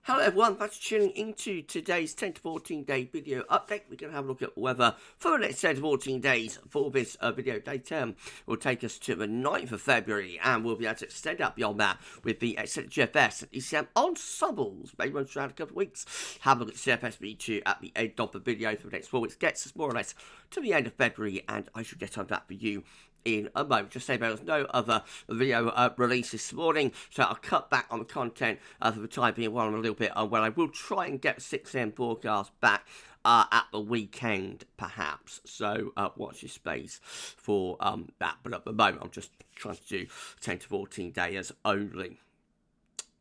Hello everyone, thanks for tuning into today's 10 to 14 day video update. We're going to have a look at weather for the next 10 to 14 days for this video. Day 10 will take us to the 9th of February and we'll be able to extend up beyond that with the GFS and ECM ensembles. Maybe run around a couple of weeks. Have a look at CFS V2 at the end of the video for the next 4 weeks. Gets us more or less to the end of February and I should get on that for you in a moment. Just say there's no other video release this morning, so I'll cut back on the content for the time being while I'm a little bit unwell. I will try and get the 6 AM forecast back at the weekend, perhaps. So watch your space for that. But at the moment, I'm just trying to do 10 to 14 days only.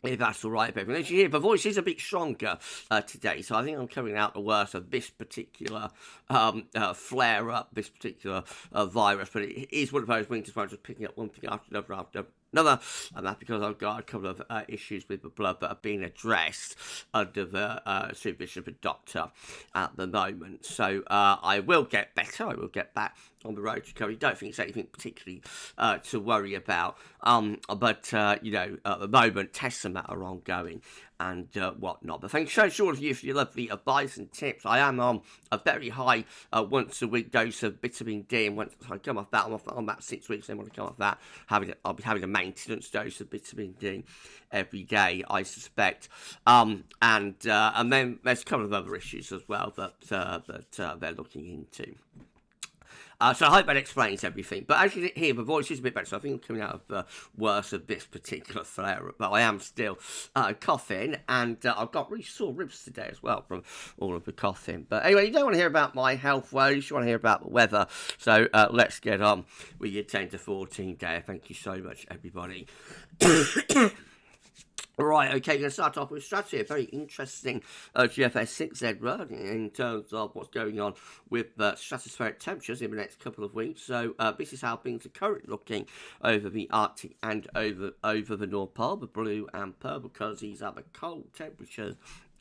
If that's all right, baby. As you hear, the voice is a bit stronger today, so I think I'm coming out the worst of this particular flare-up, this particular virus. But it is one of those winters where I'm just picking up one thing after another, and that's because I've got a couple of issues with the blood that are being addressed under the supervision of a doctor at the moment. So I will get better. I will get back on the road to recovery. Don't think it's anything particularly to worry about. But you know, at the moment, tests and that are ongoing and whatnot. But thanks so much of you for your lovely advice and tips. I am on a very high once a week dose of vitamin D, and once I come off that, I'm on about 6 weeks. Then when I come off that, I'll be having a maintenance dose of vitamin D every day, I suspect. And then there's a couple of other issues as well that they're looking into. So I hope that explains everything. But as you can hear, the voice is a bit better. So I think I'm coming out of the worst of this particular flare-up. But I am still coughing. And I've got really sore ribs today as well from all of the coughing. But anyway, you don't want to hear about my health woes. You want to hear about the weather. So let's get on with your 10 to 14 day. Thank you so much, everybody. Right, okay, going to start off with Stratospheric. Very interesting GFS 06z run in terms of what's going on with stratospheric temperatures in the next couple of weeks. So this is how things are currently looking over the Arctic and over the North Pole. The blue and purple colours, these are the cold temperatures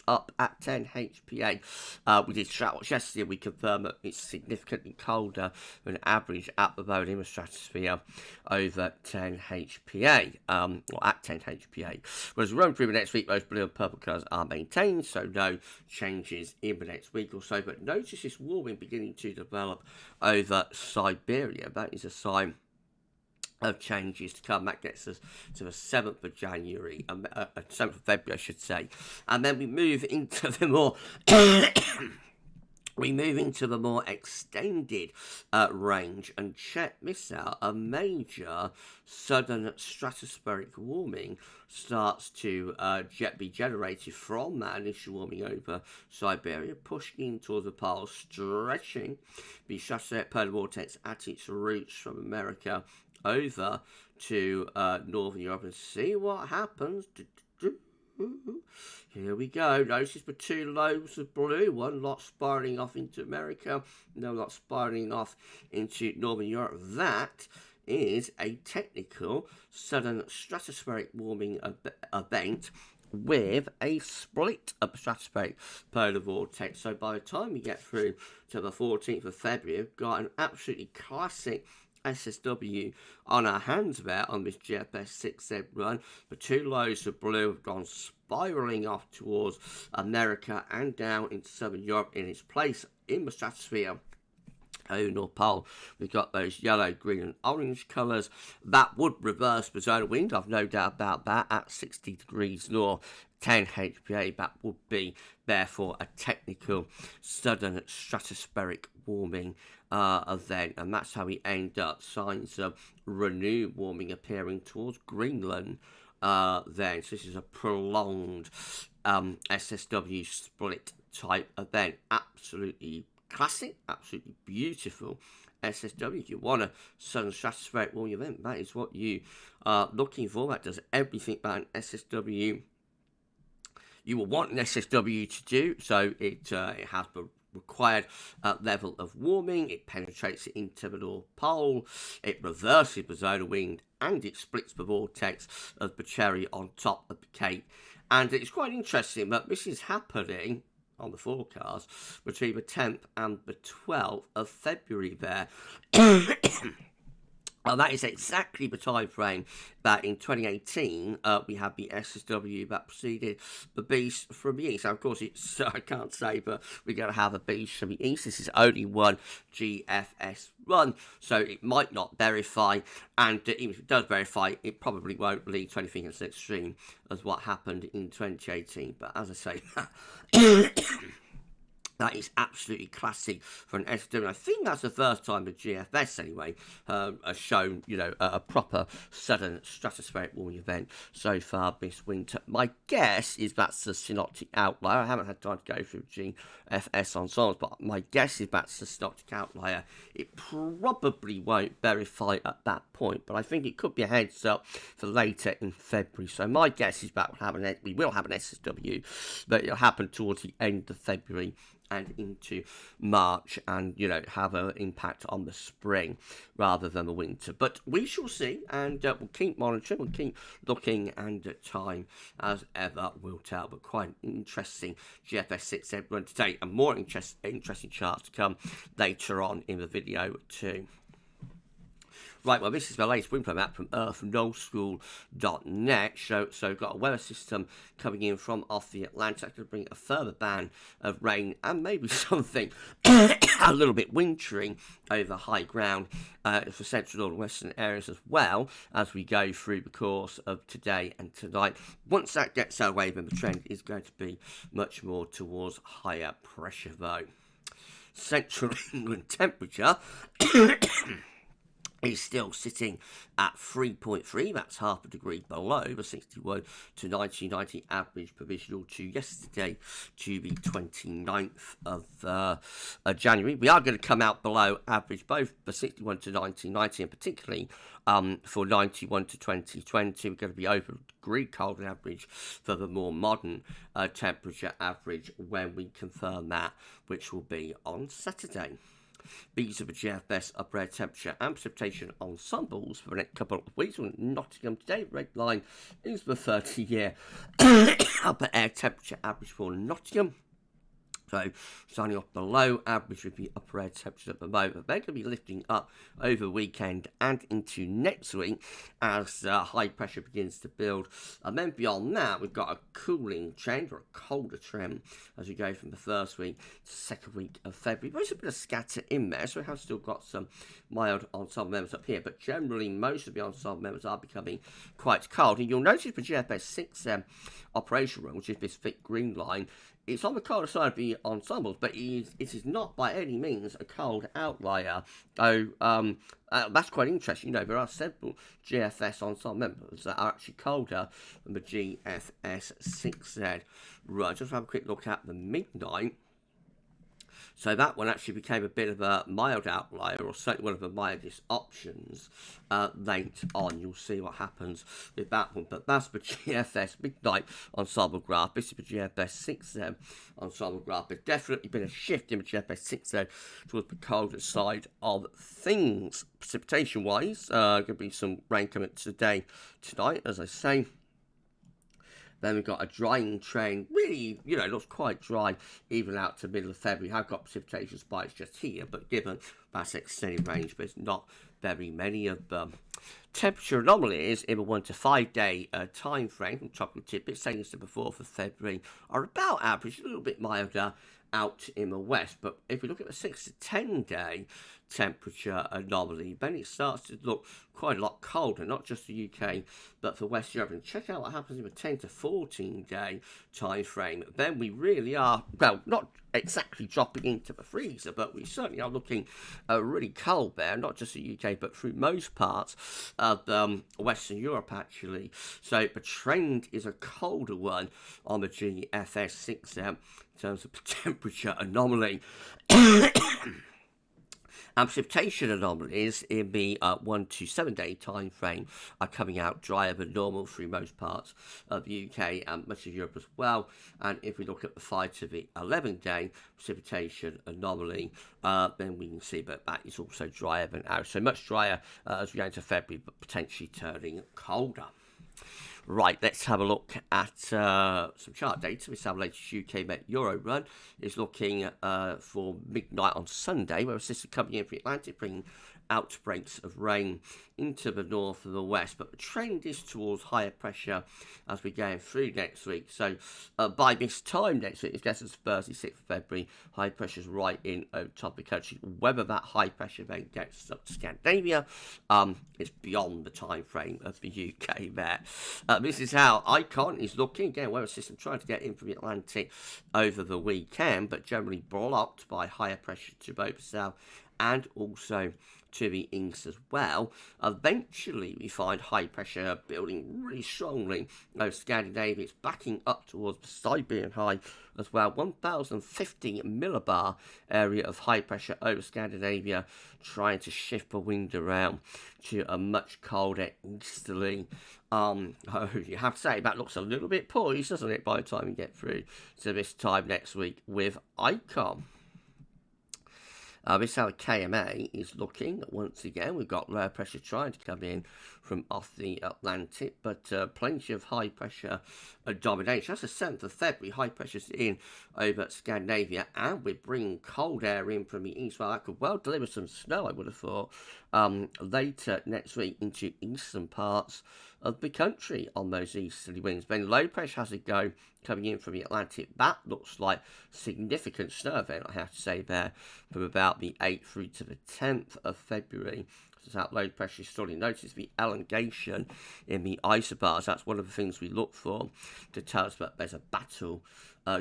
up at 10 HPA. We did Stratwatch yesterday. We confirmed that it's significantly colder than average at the moment in the stratosphere over 10 HPA, or at 10 HPA. Whereas run through the next week, those blue and purple colours are maintained, so no changes in the next week or so. But notice this warming beginning to develop over Siberia. That is a sign of changes to come. That gets us to the 7th of January, 7th of February, I should say. And then we move into the more extended range, and check this out. A major sudden stratospheric warming starts to be generated from that initial warming over Siberia, pushing in towards the poles, stretching the stratospheric polar vortex at its roots from America over to Northern Europe, and see what happens. Here we go. Notice the two lobes of blue, one lot spiraling off into America, no lot spiraling off into Northern Europe. That is a technical sudden stratospheric warming event with a split of the stratospheric polar vortex. So by the time we get through to the 14th of February, we've got an absolutely classic SSW on our hands there on this GFS 06z run. The two lows of blue have gone spiralling off towards America and down into Southern Europe in its place in the stratosphere. Over North Pole, we've got those yellow, green and orange colours. That would reverse the zone of wind, I've no doubt about that, at 60 degrees north, 10 HPA. That would be, therefore, a technical sudden stratospheric warming event. And that's how we end up signs of renewed warming appearing towards Greenland then. So this is a prolonged SSW split type event. Absolutely classic, absolutely beautiful SSW. If you want a sudden stratospheric warming event, that is what you are looking for. That does everything that an SSW you will want an SSW to do. So it has the required level of warming, it penetrates it into the North Pole, it reverses the zone of wind, and it splits the vortex of the cherry on top of the cake. And it's quite interesting that this is happening on the forecast between the 10th and the 12th of February there. That is exactly the time frame that in 2018 we had the SSW that preceded the beast from the east. Now, of course, it's I can't say, but we're going to have a beast from the east. This is only one GFS run, so it might not verify, and even if it does verify, it probably won't lead to anything as extreme as what happened in 2018. But as I say, that is absolutely classic for an SSW. I think that's the first time the GFS, anyway, has shown, a proper sudden stratospheric warming event so far this winter. My guess is that's the synoptic outlier. I haven't had time to go through GFS ensembles, but my guess is that's the synoptic outlier. It probably won't verify at that point, but I think it could be a heads up for later in February. So my guess is that we will have an SSW, but it'll happen towards the end of February and into March, and have an impact on the spring rather than the winter. But we shall see, and we'll keep monitoring, we'll keep looking, and time as ever will tell. But quite an interesting GFS 06z run today, and more interesting charts to come later on in the video too. Right, well, this is the latest wind flow map from earth.nullschool.net. So we've got a weather system coming in from off the Atlantic. That's going to bring a further band of rain and maybe something a little bit wintry over high ground for central and western areas as well as we go through the course of today and tonight. Once that gets our way, then the trend is going to be much more towards higher pressure, though. Central England temperature is still sitting at 3.3, that's half a degree below the 61 to 1990 average provisional to yesterday, to the 29th of January. We are going to come out below average, both the 61 to 1990 and particularly for 91 to 2020. We're going to be over a degree colder than average for the more modern temperature average when we confirm that, which will be on Saturday. These are the GFS upper air temperature and precipitation ensembles for the next couple of weeks. We're in Nottingham today. Red line is the 30-year upper air temperature average for Nottingham. So, starting off below average with the upper air temperatures at the moment. They're going to be lifting up over the weekend and into next week as high pressure begins to build. And then beyond that, we've got a cooling trend or a colder trend as we go from the first week to second week of February. There's a bit of scatter in there, so we have still got some mild ensemble members up here. But generally, most of the ensemble members are becoming quite cold. And you'll notice the GFS 6 operation run, which is this thick green line, it's on the colder side of the ensembles, but it is not by any means a cold outlier. So that's quite interesting. There are several GFS ensemble members that are actually colder than the GFS 6z. Right, just have a quick look at the midnight. So that one actually became a bit of a mild outlier, or certainly one of the mildest options late on. You'll see what happens with that one. But that's the GFS midnight ensemble graph. This is the GFS 6Z ensemble graph. There's definitely been a shift in the GFS 6Z towards the colder side of things. Precipitation-wise, going to be some rain coming tonight, as I say. Then we've got a drying trend, really, looks quite dry even out to middle of February. We have got precipitation spikes just here, but given that's extended range, there's not very many of them. Temperature anomalies in a 1 to 5 day time frame from Tropical Tidbits, saying this to the 4th of February, are about average, a little bit milder out in the west. But if we look at the 6 to 10 day temperature anomaly, then it starts to look quite a lot colder, not just the UK, but for West Europe. And check out what happens in the 10 to 14 day time frame. Then we really are, well, not exactly dropping into the freezer, but we certainly are looking really cold there, not just the UK, but through most parts of Western Europe, actually. So the trend is a colder one on the GFS 6 in terms of temperature anomaly. And precipitation anomalies in the 1 to 7 day time frame are coming out drier than normal through most parts of the UK and much of Europe as well. And if we look at the 5 to the 11 day precipitation anomaly, then we can see that is also drier than ours. So much drier as we go into February, but potentially turning colder. Right, let's have a look at some chart data. This is our latest UK Met Euro run. Is looking for midnight on Sunday, where a system coming in from the Atlantic, bringing outbreaks of rain into the north and the west, but the trend is towards higher pressure as we're going through next week. So by this time next week, it's Thursday, 6th of February, high pressure's right in over top of the country. Whether that high pressure then gets up to Scandinavia, it's beyond the time frame of the UK there. This is how ICON is looking. Again, weather system trying to get in from the Atlantic over the weekend, but generally blocked by higher pressure to both the south and also to the east as well. Eventually, we find high pressure building really strongly over Scandinavia. It's backing up towards the Siberian high as well. 1050 millibar area of high pressure over Scandinavia, trying to shift the wind around to a much colder easterly. You have to say that looks a little bit poised, doesn't it, by the time we get through to this time next week with ICON. This is how the KMA is looking. Once again, we've got low pressure trying to come in from off the Atlantic, but plenty of high pressure domination. That's the 7th of February. High pressure's in over Scandinavia, and we're bringing cold air in from the east. Well, that could well deliver some snow, I would have thought, later next week into eastern parts of the country on those easterly winds. Then low pressure has a go coming in from the Atlantic. That looks like significant snow event, I have to say, there from about the 8th through to the 10th of February. So that low pressure is starting. Notice the elongation in the isobars. That's one of the things we look for to tell us that there's a battle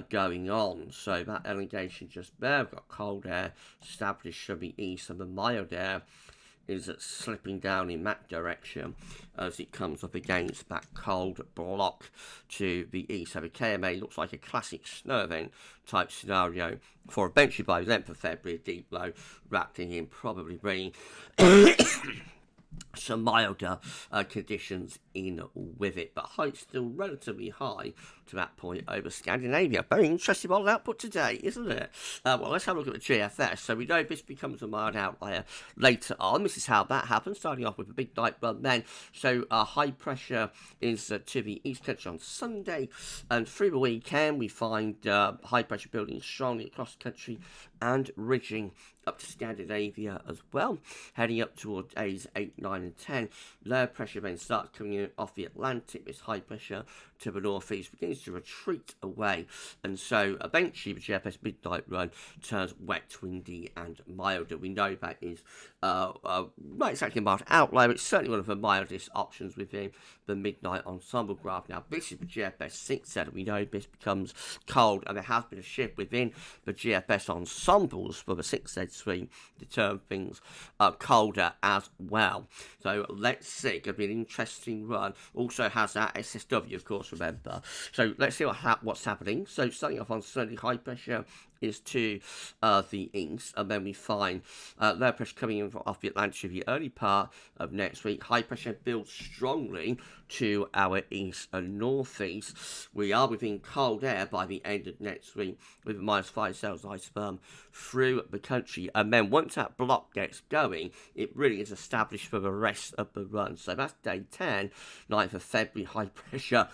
going on. So that elongation just there. We've got cold air established from the east, and the mild air is slipping down in that direction as it comes up against that cold block to the east. So the KMA looks like a classic snow event type scenario for eventually by the 10th of February, deep low wrapped in, probably bringing some milder conditions in with it, but heights still relatively high to that point over Scandinavia. Very interesting model output today, isn't it? Well, let's have a look at the GFS. So we know this becomes a mild outlier later on. This is how that happens, starting off with a big night run then. So high pressure is to the east country on Sunday, and through the weekend we find high pressure building strongly across the country and ridging up to Scandinavia as well, heading up towards days 8, 9 and 10. Low pressure then starts coming in off the Atlantic. This high pressure to the northeast begins to retreat away, and so eventually the GFS midnight run turns wet, windy and milder. We know that is not exactly a mild outlier, it's certainly one of the mildest options within the midnight ensemble graph. Now this is the GFS 06z. We know this becomes cold, and there has been a shift within the GFS ensembles for the 06z swing to turn things colder as well. So let's see, it's going to be an interesting run. Also has that SSW, of course, remember. So let's see what's happening. So starting off on Sunday, high pressure is to the east, and then we find low pressure coming in off the Atlantic in the early part of next week. High pressure builds strongly to our east and northeast. We are within cold air by the end of next week with a -5 cells isotherm through the country, and then once that block gets going, it really is established for the rest of the run. So that's day 10, 9th of February, high pressure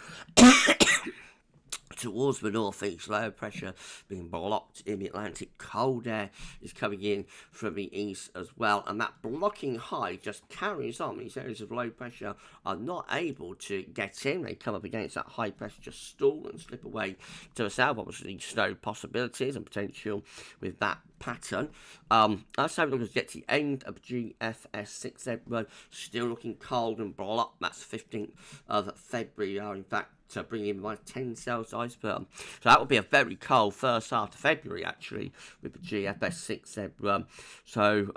towards the northeast, low pressure being blocked in the Atlantic. Cold air is coming in from the east as well, and that blocking high just carries on. These areas of low pressure are not able to get in. They come up against that high pressure, just stall and slip away to the south. Obviously, snow possibilities and potential with that pattern. Let's have a look as we get to the end of GFS 06z run. Still looking cold and blocked. That's 15th of February. In fact, to bring in my 10 cells isotherm. So that will be a very cold first half of February, actually, with the GFS 06z run. So,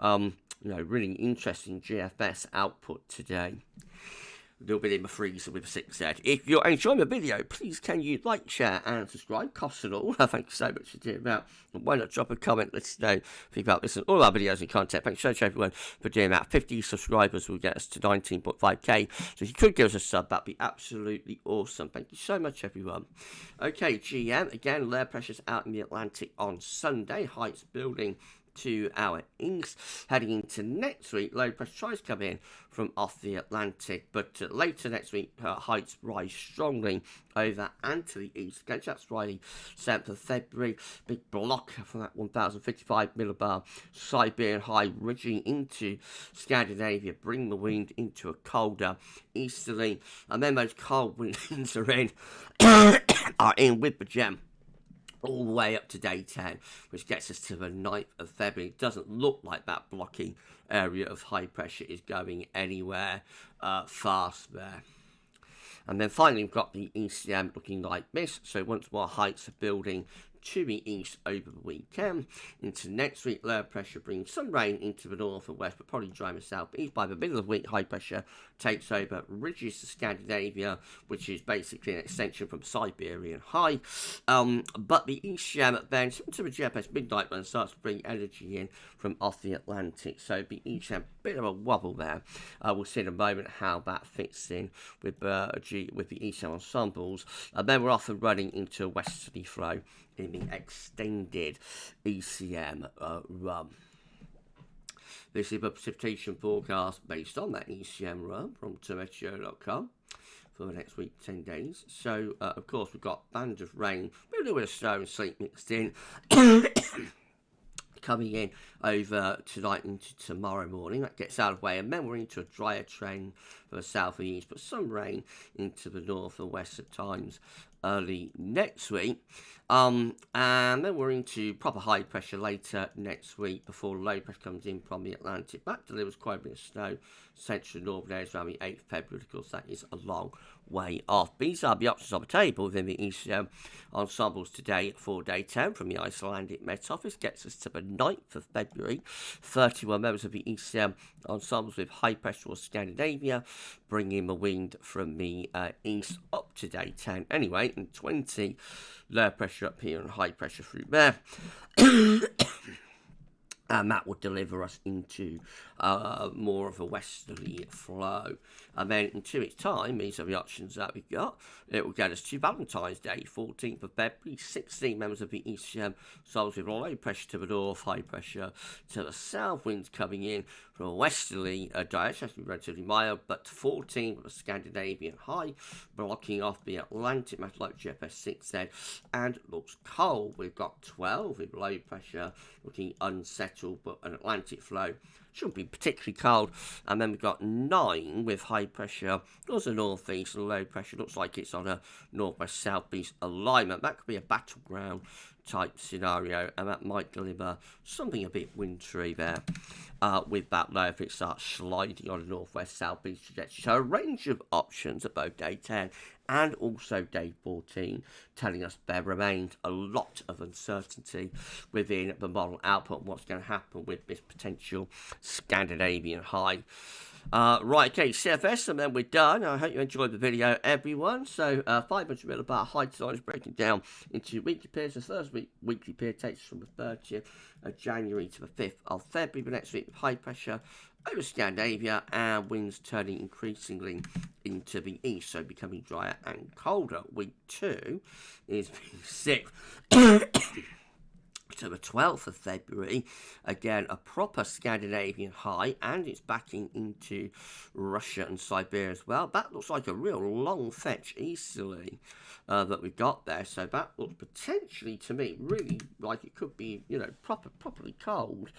really interesting GFS output today. A little bit in the freezer with 6Z. If you're enjoying the video, please can you like, share and subscribe? Costs and all. Thank you so much for doing that. And why not drop a comment? Let us know if you about this and all our videos and content. Thanks so much everyone for doing that. 50 subscribers will get us to 19.5k. So if you could give us a sub, that'd be absolutely awesome. Thank you so much everyone. Okay, GM, again, low pressures out in the Atlantic on Sunday. Heights building to our east. Heading into next week, low pressure tries to come in from off the Atlantic, but later next week, heights rise strongly over and to the east. Again, that's Friday, 7th of February. Big block from that 1055 millibar Siberian high ridging into Scandinavia, bring the wind into a colder easterly, and then those cold winds are in with the gem all the way up to day 10, which gets us to the 9th of February. It doesn't look like that blocking area of high pressure is going anywhere fast there. And then finally, we've got the ECM looking like this. So once more, heights are building to the east over the weekend. Into next week, low pressure brings some rain into the north and west, but probably dry in the south east. By the middle of the week, high pressure takes over, ridges to Scandinavia, which is basically an extension from Siberian high. But the ECM then, to the GFS midnight run, starts to bring energy in from off the Atlantic. So the ECM, bit of a wobble there. We'll see in a moment how that fits in with the ECM ensembles. And then we're off and running into a westerly flow in the extended ECM run. This is a precipitation forecast based on that ECM run from Tometeo.com for the next week, 10 days. So, of course, we've got band of rain, a little bit of snow and sleet mixed in. Coming in over tonight into tomorrow morning. That gets out of the way, and then we're into a drier trend for the south and east, but some rain into the north and west at times early next week. And then we're into proper high pressure later next week before low pressure comes in from the Atlantic. That delivers quite a bit of snow, central northern areas around the 8th of February. Of course, that is a long way off. These are the options on the table within the ECM ensembles today for day 10 from the Icelandic Met Office. Gets us to the 9th of February. 31 members of the ECM ensembles with high pressure towards Scandinavia, bringing the wind from the east up to day 10 anyway, and 20 low pressure up here and high pressure through there. And that will deliver us into more of a westerly flow. And then in 2 weeks' time, these are the options that we've got. It will get us to Valentine's Day, 14th of February. 16 members of the ECM souls with low pressure to the north, high pressure to the south. Winds coming in from a westerly direction, actually relatively mild, but 14 with a Scandinavian high, blocking off the Atlantic, much like GFS 06z, and looks cold. We've got 12 with low pressure, looking unsettled, but an Atlantic flow shouldn't be particularly cold. And then we've got 9 with high pressure, also northeast, and low pressure looks like it's on a northwest southeast alignment. That could be a battleground type scenario, and that might deliver something a bit wintry there with that low if it starts sliding on a northwest southeast trajectory. So a range of options at both day 10 and also day 14, telling us there remains a lot of uncertainty within the model output and what's going to happen with this potential Scandinavian high. Right, okay, CFS, and then we're done. I hope you enjoyed the video, everyone. So, 500 millibar high tonight is breaking down into weekly pairs. The first weekly pair takes us from the 30th of January to the 5th of February. The next week, with high pressure over Scandinavia and winds turning increasingly into the east, so becoming drier and colder. Week 2 is the 6th. To the 12th of February, again a proper Scandinavian high, and it's backing into Russia and Siberia as well. That looks like a real long fetch easterly that we've got there, so that looks potentially to me really like it could be, you know, properly cold.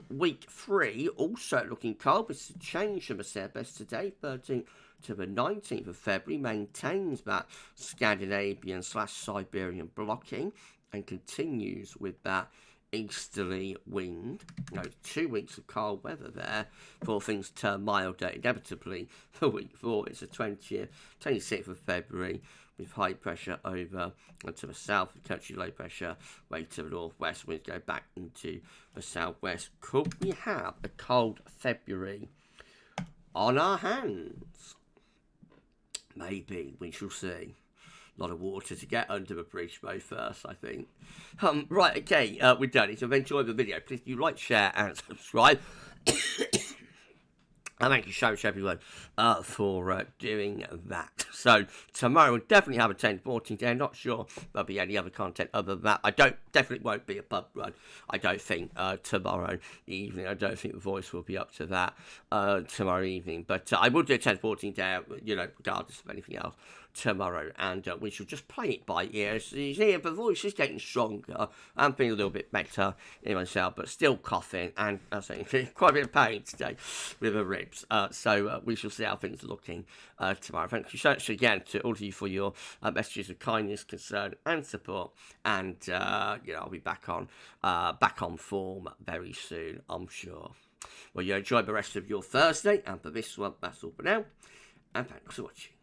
Week 3 also looking cold. It's a change from the CFS today, 13th to the 19th of February, maintains that Scandinavian / Siberian blocking and continues with that easterly wind. You know, 2 weeks of cold weather there before things turn milder inevitably for week 4. It's the 26th of February with high pressure over to the south of the country, low pressure way to the northwest. Winds go back into the southwest. Could we have a cold February on our hands? Maybe, we shall see. A lot of water to get under the bridge though first, I think. Right, okay, we're done. If you've enjoyed the video, please do like, share and subscribe. And thank you so much, everyone, for doing that. So tomorrow we'll definitely have a 10-14 day. I'm not sure there'll be any other content other than that. Definitely won't be a pub run. I don't think tomorrow evening. I don't think the voice will be up to that tomorrow evening. But I will do a 10-14 day, regardless of anything else tomorrow, and we shall just play it by ear. So you see, the voice is getting stronger. I'm feeling a little bit better in myself, but still coughing, and I think quite a bit of pain today with the ribs. So we shall see how things are looking tomorrow. Thank you so much again to all of you for your messages of kindness, concern, and support. And I'll be back on form very soon, I'm sure. Well, you enjoy the rest of your Thursday, and for this one, that's all for now. And thanks for watching.